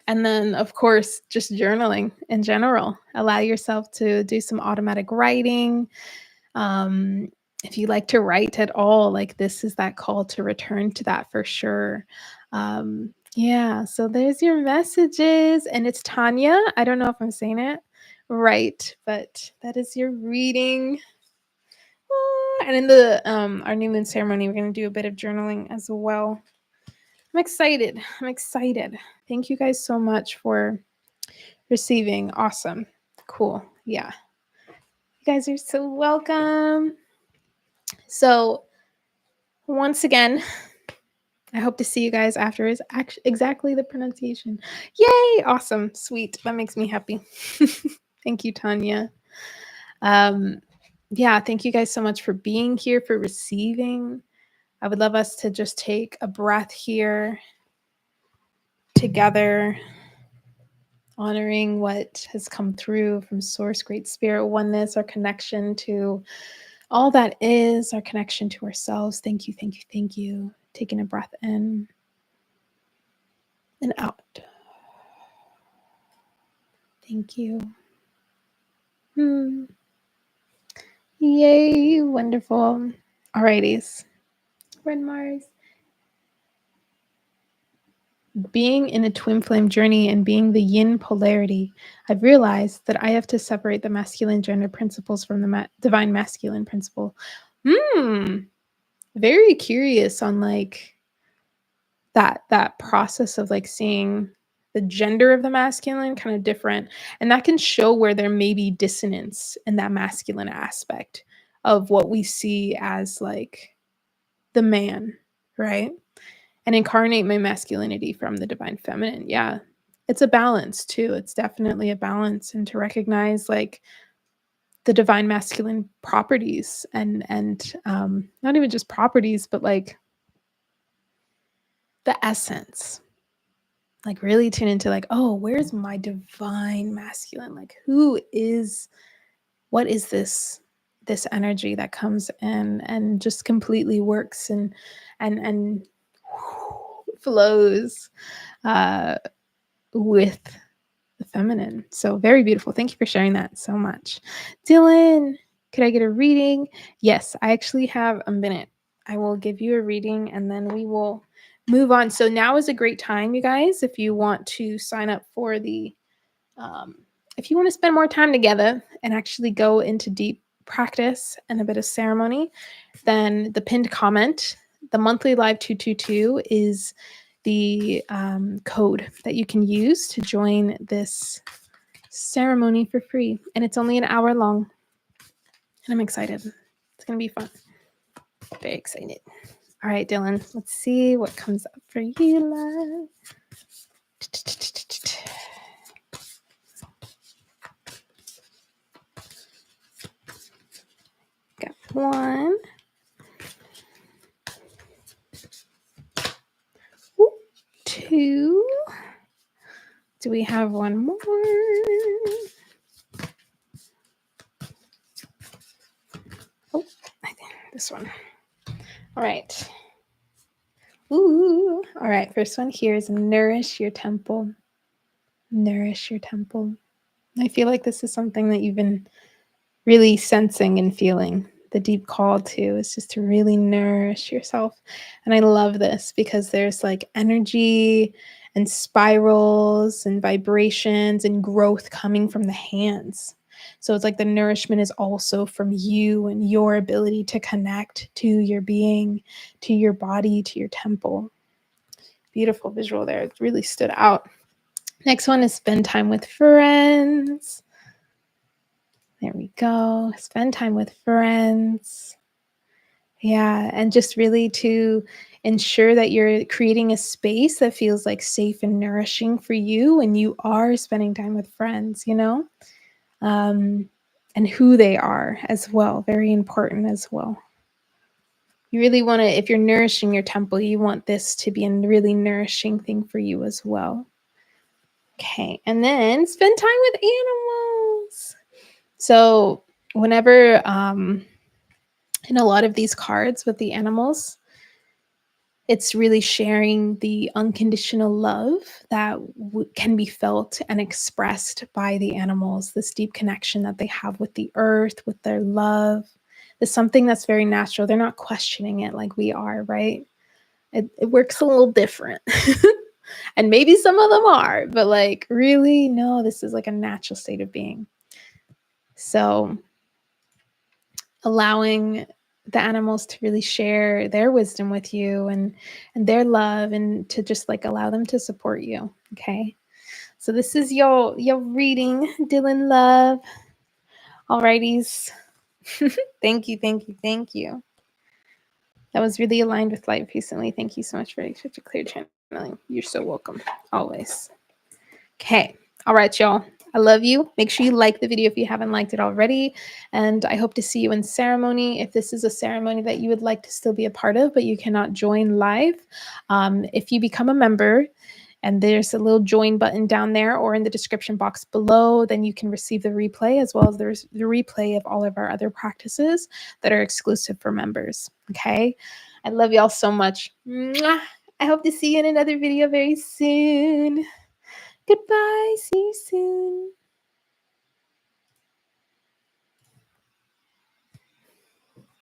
And then, of course, just journaling in general. Allow yourself to do some automatic writing. Um, if you like to write at all, like this is that call to return to that for sure. Yeah, so there's your messages, and it's Tanya. I don't know if I'm saying it right, but that is your reading. And in the our new moon ceremony, we're gonna do a bit of journaling as well. I'm excited. I'm excited. Thank you guys so much for receiving. Awesome. Cool. Yeah. You guys are so welcome. So, once again, I hope to see you guys after is exactly the pronunciation. Yay! Awesome. Sweet. That makes me happy. Thank you, Tanya. Um, yeah, thank you guys so much for being here, for receiving. I would love us to just take a breath here together, honoring what has come through from Source, Great Spirit, Oneness, our connection to all that is, our connection to ourselves. Thank you, thank you, thank you. Taking a breath in and out. Thank you. Yay, wonderful. Alrighties. Red Mars. Being in a twin flame journey and being the yin polarity, I've realized that I have to separate the masculine gender principles from the divine masculine principle. Very curious on like that process of like seeing the gender of the masculine kind of different, and that can show where there may be dissonance in that masculine aspect of what we see as like the man, right? And incarnate my masculinity from the divine feminine. Yeah, it's a balance too. It's definitely a balance, and to recognize like the divine masculine properties, and not even just properties, but like the essence. Like really tune into like, oh, where's my divine masculine? Like what is this energy that comes in and just completely works and flows with the feminine. So very beautiful. Thank you for sharing that so much. Dylan, could I get a reading? Yes, I actually have a minute. I will give you a reading and then we will move on. So now is a great time, you guys, if you want to sign up for the, if you want to spend more time together and actually go into deep practice and a bit of ceremony, then the pinned comment, the monthly live 222 is the code that you can use to join this ceremony for free. And it's only an hour long. And I'm excited. It's going to be fun. Very excited. All right, Dylan, let's see what comes up for you, love. Got one. Ooh, two. Do we have one more? Oh, I think this one. All right. Ooh. All right. First one here is nourish your temple. Nourish your temple. I feel like this is something that you've been really sensing and feeling. The deep call to is just to really nourish yourself. And I love this because there's like energy and spirals and vibrations and growth coming from the hands. So it's like the nourishment is also from you and your ability to connect to your being, to your body, to your temple. Beautiful visual there. It really stood out. Next one is spend time with friends. There we go. Spend time with friends. Yeah, and just really to ensure that you're creating a space that feels like safe and nourishing for you when you are spending time with friends, um, and who they are as well. Very important as well. You really want to, if you're nourishing your temple, you want this to be a really nourishing thing for you as well. Okay, and then spend time with animals. So, whenever, in a lot of these cards with the animals, it's really sharing the unconditional love that can be felt and expressed by the animals, this deep connection that they have with the earth, with their love. It's something that's very natural. They're not questioning it like we are, right? It works a little different. And maybe some of them are, but like, really, no, this is like a natural state of being. So, allowing the animals to really share their wisdom with you and their love, and to just like allow them to support you. Okay, so this is your reading, Dylan Love. Alrighties. Thank you. That was really aligned with life recently. Thank you so much for such a clear channeling. You're so welcome, always. Okay. All right, y'all. I love you. Make sure you like the video if you haven't liked it already. And I hope to see you in ceremony. If this is a ceremony that you would like to still be a part of, but you cannot join live, if you become a member, and there's a little join button down there or in the description box below, then you can receive the replay, as well as there's the replay of all of our other practices that are exclusive for members. Okay. I love y'all so much. Mwah! I hope to see you in another video very soon. Goodbye. See you soon.